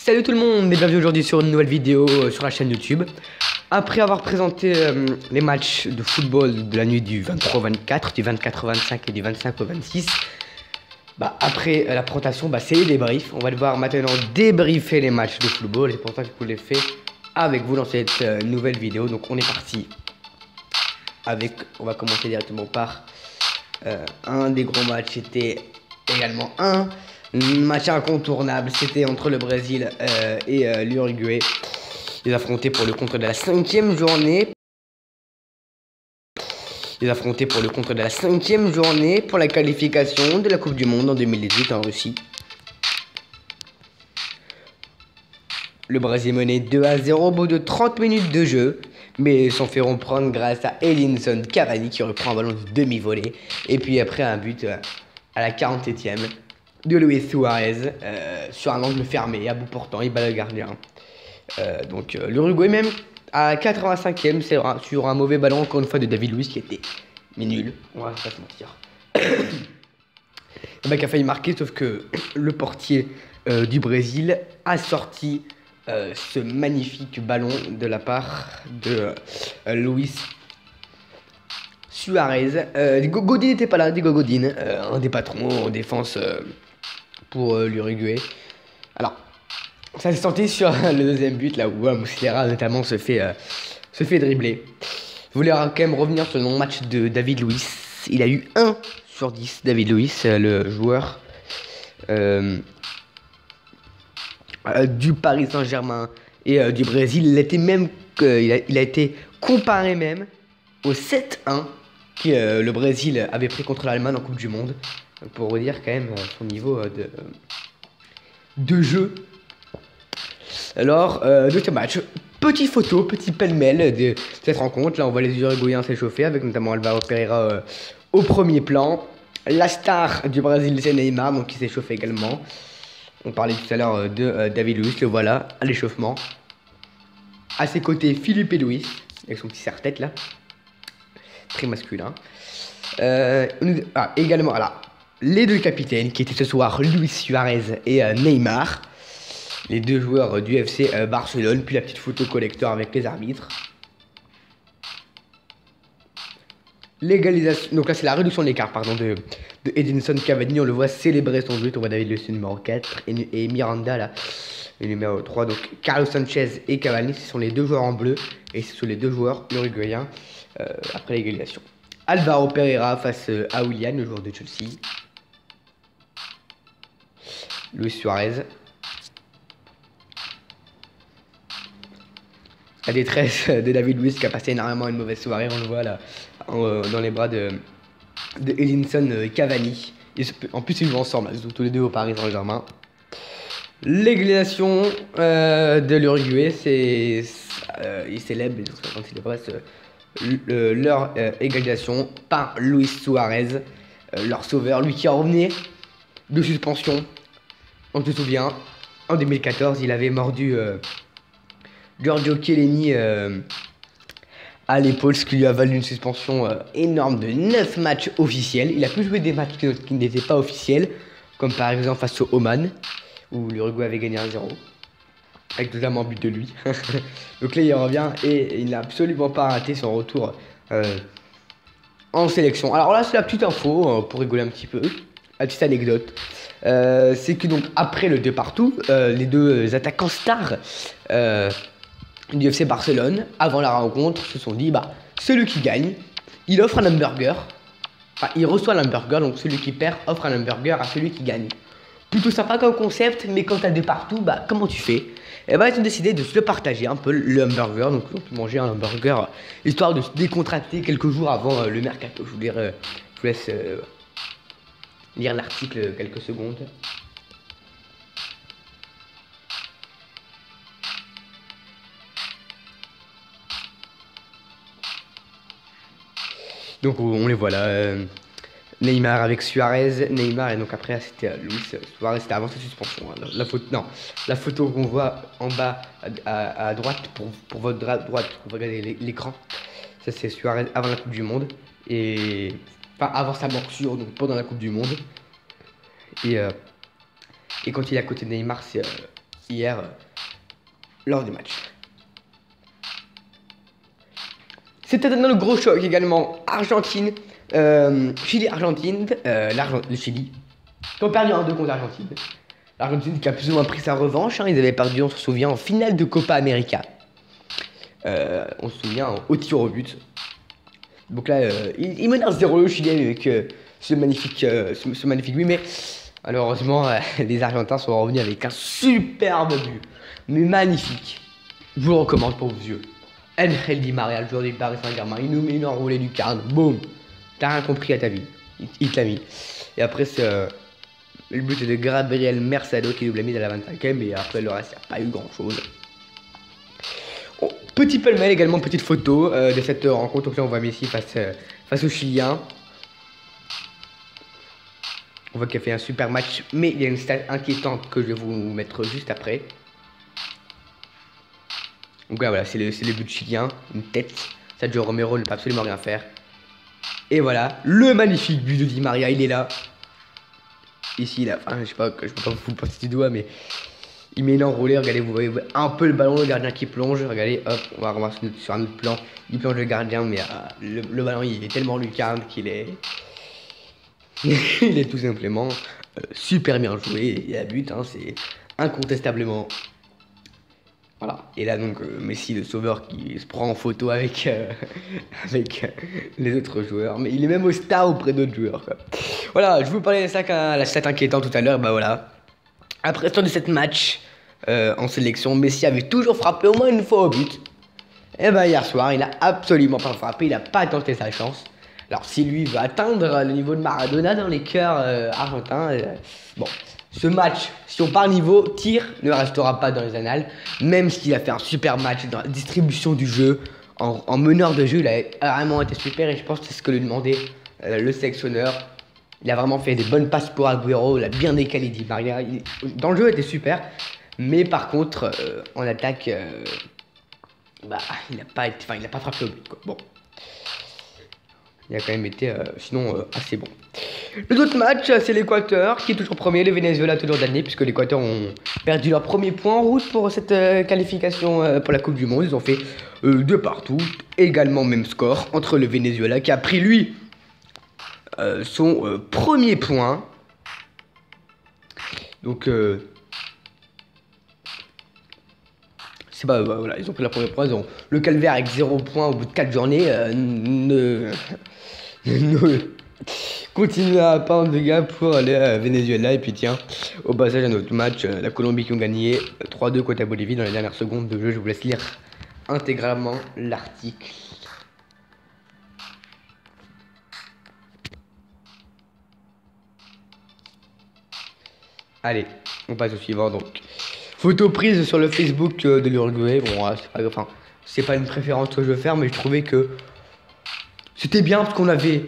Salut tout le monde et bienvenue aujourd'hui sur une nouvelle vidéo sur la chaîne YouTube. Après avoir présenté les matchs de football de la nuit du 23 au 24, du 24 au 25 et du 25 au 26, après la présentation, c'est les débriefs. On va devoir maintenant débriefer les matchs de football et c'est pour ça que je vous les fais avec vous dans cette nouvelle vidéo. Donc on est parti avec, on va commencer directement par un des gros matchs. C'était également un match incontournable, c'était entre le Brésil et l'Uruguay. Ils affrontaient pour le compte de la 5e journée. Pour la qualification de la Coupe du Monde en 2018 en Russie. Le Brésil menait 2-0 au bout de 30 minutes de jeu, mais s'en fait reprendre grâce à Edinson Cavani qui reprend un ballon de demi-volée. Et puis après un but à la 47e de Luis Suarez sur un angle fermé à bout portant, il bat le gardien. L'Uruguay même à 85e, c'est sur un mauvais ballon encore une fois de David Luiz qui était nul, on va pas se mentir. Qui a failli marquer, sauf que le portier du Brésil a sorti ce magnifique ballon de la part de Luis Suarez. Godin n'était pas là, Diego Godin, un des patrons en défense pour l'Uruguay. Alors, ça s'est senti sur le deuxième but, là où Muslera notamment se fait dribbler. Je voulais quand même revenir sur le non-match de David Luiz. Il a eu 1 sur 10, David Luiz, le joueur du Paris Saint-Germain et du Brésil. Il a été comparé même au 7-1 que le Brésil avait pris contre l'Allemagne en Coupe du Monde. Pour vous dire quand même son niveau de jeu. Alors, deuxième match, petit pêle-mêle de cette rencontre. Là, on voit les Uruguayens s'échauffer avec notamment Alvaro Pereira au premier plan. La star du Brésil, c'est Neymar, donc qui s'échauffe également. On parlait tout à l'heure de David Luiz, le voilà à l'échauffement. À ses côtés, Filipe Luis, avec son petit serre-tête là. Très masculin. Également, alors, les deux capitaines qui étaient ce soir, Luis Suarez et Neymar. Les deux joueurs du FC Barcelone, puis la petite photo collector avec les arbitres. L'égalisation, donc là c'est la réduction de l'écart de Edinson Cavani, on le voit célébrer son but, on voit David Luiz numéro 4 et Miranda là, le numéro 3, donc Carlos Sanchez et Cavani, ce sont les deux joueurs en bleu, et ce sont les deux joueurs uruguayens après l'égalisation. Alvaro Pereira face à Willian, le joueur de Chelsea. Luis Suarez. La détresse de David Luiz qui a passé énormément une mauvaise soirée, on le voit là dans les bras de Edinson Cavani. En plus ils jouent ensemble, ils jouent tous les deux au Paris Saint-Germain. L'égalisation de l'Uruguay, ils célèbrent, quand ils dépassent leur égalisation par Luis Suarez, leur sauveur, lui qui a revenu de suspension. On se souvient, en 2014 il avait mordu Giorgio Chiellini à l'épaule, ce qui lui a valu une suspension énorme de 9 matchs officiels. Il a pu jouer des matchs qui n'étaient pas officiels, comme par exemple face au Oman, où l'Uruguay avait gagné 1-0, avec notamment un but de lui. Donc là il revient et il n'a absolument pas raté son retour en sélection. Alors là c'est la petite info, pour rigoler un petit peu, la petite anecdote. C'est que donc après le 2 partout, les deux attaquants stars du FC Barcelone, avant la rencontre, se sont dit celui qui gagne, il offre un hamburger. Il reçoit l'hamburger, donc celui qui perd offre un hamburger à celui qui gagne. Plutôt sympa comme concept, mais quand t'as deux partout, comment tu fais? Et ils ont décidé de se le partager un peu, le hamburger. Donc on peut manger un hamburger, histoire de se décontracter quelques jours avant le mercato. Je vous laisse lire l'article quelques secondes. Donc on les voit là, Neymar avec Suarez, Neymar et donc après c'était Luis Suarez, c'était avant sa suspension. La photo qu'on voit en bas à droite, pour votre droite, pour regarder l'écran, ça c'est Suarez avant la Coupe du Monde, avant sa morsure, donc pendant la Coupe du Monde. Et quand il est à côté de Neymar, c'est hier lors du match. C'était dans le gros choc également. Argentine, Chili-Argentine, le Chili qui ont perdu 1-2 contre l'Argentine. L'Argentine qui a plus ou moins pris sa revanche, hein. Ils avaient perdu, on se souvient, en finale de Copa América. On se souvient, au tir au but. Donc là, il mène 1-0 le Chili avec ce magnifique but, mais malheureusement, les Argentins sont revenus avec un superbe but, mais magnifique. Je vous le recommande pour vos yeux. Angel Di Maria, le joueur du Paris Saint-Germain, il nous met une enroulée du carne, boum. T'as rien compris à ta vie, il te l'a mis. Et après, le but est de Gabriel Mercado qui nous l'a mis à la 25e, et après le reste, il n'y a pas eu grand chose. Oh, petit pêle-mêle également, petite photo de cette rencontre. Donc là, on voit Messi face aux Chiliens. On voit qu'il a fait un super match, mais il y a une stat inquiétante que je vais vous mettre juste après. Donc là, voilà, c'est le but chilien, une tête. Sergio Romero ne peut absolument rien faire. Et voilà, le magnifique but de Di Maria, il est là. Ici, là, enfin, je sais pas, je peux pas vous passer du doigt, mais il met une enroulée. Regardez, vous voyez un peu le ballon, le gardien qui plonge. Regardez, hop, on va revoir sur un autre plan. Il plonge le gardien, mais le ballon, il est tellement lucarne qu'il est... il est tout simplement super bien joué. Et à but, hein, c'est incontestablement... Voilà, et là donc Messi le sauveur qui se prend en photo avec, les autres joueurs, mais il est même au star auprès d'autres joueurs quoi. Voilà, je vous parlais de la stat inquiétante tout à l'heure, bah voilà. Après 77 matchs en sélection, Messi avait toujours frappé au moins une fois au but. Et bah hier soir, il a absolument pas frappé, il a pas tenté sa chance. Alors si lui veut atteindre le niveau de Maradona dans les cœurs argentins, bon... Ce match, si on parle niveau tir, ne restera pas dans les annales. Même s'il a fait un super match dans la distribution du jeu, en meneur de jeu, il a vraiment été super. Et je pense que c'est ce que lui demandait le sélectionneur. Il a vraiment fait des bonnes passes pour Agüero, il a bien décalé Di Maria. Dans le jeu, il était super. Mais par contre, en attaque, bah, il n'a pas frappé au but, quoi. Bon. Il a quand même été, sinon, assez bon. Les autres matchs, c'est l'Équateur qui est toujours premier, le Venezuela toujours dernier, puisque l'Équateur ont perdu leur premier point en route pour cette qualification pour la Coupe du Monde. Ils ont fait 2 partout, également même score entre le Venezuela qui a pris lui son premier point. Donc c'est pas voilà, ils ont pris leur premier point, ils ont le calvaire avec 0 points au bout de 4 journées. Continue à pendre de gars pour aller à Venezuela. Et puis tiens, au passage un autre match, la Colombie qui ont gagné 3-2 contre la Bolivie dans les dernières secondes de jeu. Je vous laisse lire intégralement l'article. Allez, on passe au suivant donc. Photo prise sur le Facebook de l'Uruguay. Bon, c'est pas une préférence que je veux faire, mais je trouvais que c'était bien parce qu'on avait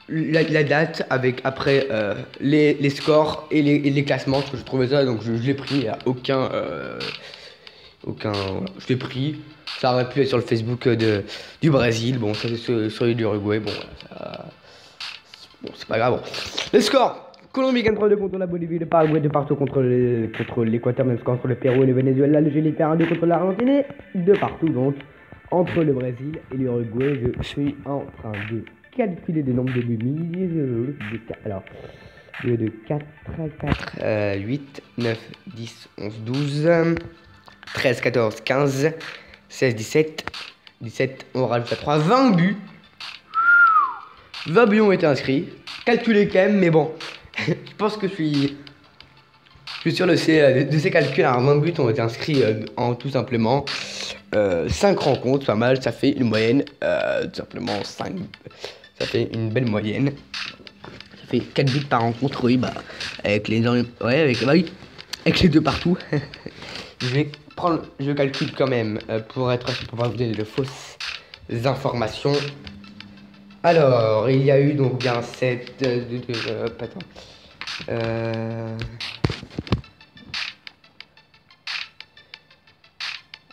la date avec après les scores et les classements, parce que je trouvais ça, donc je l'ai pris. Il n'y a aucun je l'ai pris. Ça aurait pu être sur le Facebook du Brésil. Bon, ça c'est sur l'Uruguay. Bon, bon, c'est pas grave. Bon. Les scores. Colombie gagne 3-2 contre la Bolivie, le Paraguay de partout contre l'Équateur, même score entre le Pérou et le Venezuela, le Chili perd 1-2 contre l'Argentine, de partout donc entre le Brésil et l'Uruguay. Je suis en train de calculer le nombre de buts. Alors, de 4, 8, 9, 10, 11, 12, 13, 14, 15, 16, 17, on rajoute à 3, 20 buts. 20 buts ont été inscrits. Calculé quand même, mais bon. Je pense que je suis sûr de ces calculs. Alors 20 buts ont été inscrits en tout simplement 5 rencontres, pas mal. Ça fait une moyenne, tout simplement 5. Ça fait une belle moyenne. Ça fait 4 buts par rencontre, oui, bah, avec les deux partout. Je calcule quand même pour être sûr, pour pas vous donner de fausses informations. Alors, il y a eu donc bien 7 attends.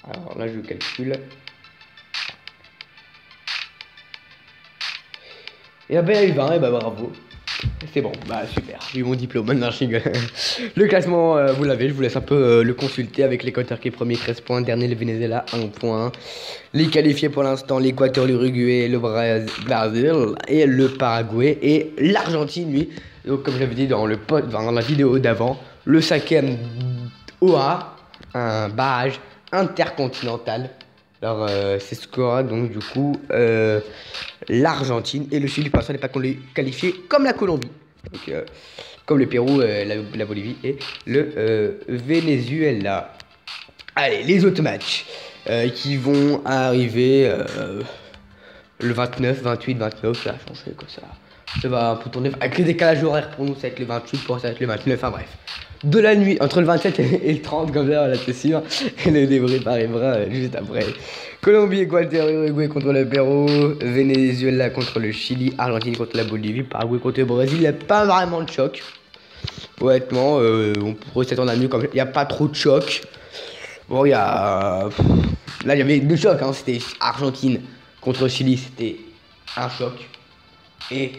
Alors là, je calcule. Et ben il y a eu 20, et bah bravo. C'est bon, bah super, j'ai eu mon diplôme, maintenant je rigole. Le classement, vous l'avez, je vous laisse un peu le consulter avec l'Équateur qui est premier, 13 points, dernier le Venezuela, 1 point. Les qualifiés pour l'instant, l'Équateur, l'Uruguay, le Brésil et le Paraguay et l'Argentine, lui. Donc comme j'avais dit dans la vidéo d'avant, le 5e OA, un barrage intercontinental. Alors c'est ce qu'aura donc du coup l'Argentine et le Chili. Pour l'instant n'est pas qualifié comme la Colombie, donc, comme le Pérou, la Bolivie et le Venezuela. Allez, les autres matchs qui vont arriver le 29, 28, 29, ça a changé quoi ça. Ça va un peu tourner avec le décalage horaire pour nous, ça va être le 28, pour ça va être le 29, enfin bref. De la nuit, entre le 27 et le 30, comme ça, voilà, c'est sûr. Et le débrief arrivera juste après. Colombie, Équateur, Uruguay contre le Pérou, Venezuela contre le Chili, Argentine contre la Bolivie, Paraguay contre le Brésil. Il n'y a pas vraiment de choc. Honnêtement, on pourrait s'attendre à mieux comme il n'y a pas trop de choc. Bon, il y a. Là, il y avait deux chocs, hein. C'était Argentine contre le Chili, c'était un choc. Et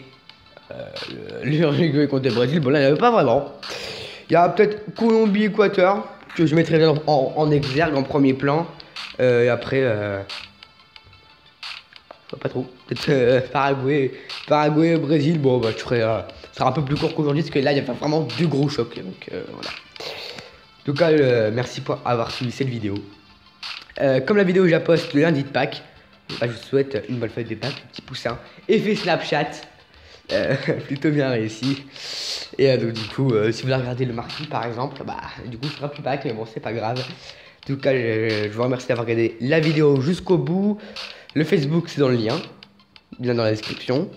l'Uruguay contre le Brésil, bon là, il n'y avait pas vraiment. Il y a peut-être Colombie-Équateur, que je mettrai en exergue, en premier plan. Et après, pas trop. Peut-être Paraguay-Brésil. Bon, bah, je ferai, ça sera un peu plus court qu'aujourd'hui, parce que là, il y a vraiment deux gros chocs. Donc, voilà. En tout cas, merci pour avoir suivi cette vidéo. Comme la vidéo, je la poste le lundi de Pâques. Bah, je vous souhaite une bonne fête de Pâques, un petit poussin. Effet Snapchat. Plutôt bien réussi. Et donc du coup si vous regardez le mardi par exemple, bah du coup ce sera plus Pâques, mais bon c'est pas grave. En tout cas je vous remercie d'avoir regardé la vidéo jusqu'au bout. Le Facebook c'est dans le lien dans la description.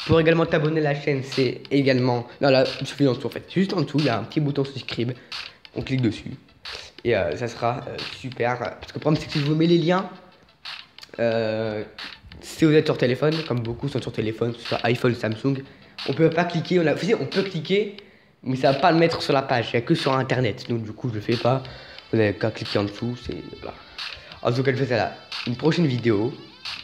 Pour également t'abonner à la chaîne, c'est également non là il suffit en dessous en fait, juste en dessous il y a un petit bouton subscribe, on clique dessus et ça sera super, parce que le problème c'est que si je vous mets les liens si vous êtes sur téléphone, comme beaucoup sont sur téléphone, sur iPhone, Samsung, on peut pas cliquer, on peut cliquer, mais ça va pas le mettre sur la page, il n'y a que sur internet, donc du coup je le fais pas, vous n'avez qu'à cliquer en dessous, c'est voilà. En tout cas je fais ça là, une prochaine vidéo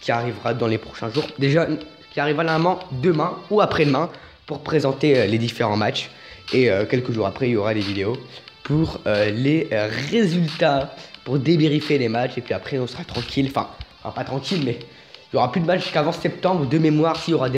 qui arrivera dans les prochains jours, déjà qui arrivera normalement demain ou après-demain pour présenter les différents matchs, et quelques jours après il y aura des vidéos pour les résultats, pour débriefer les matchs, et puis après on sera tranquille, enfin pas tranquille mais il n'y aura plus de matchs jusqu'avant septembre de mémoire s'il y aura des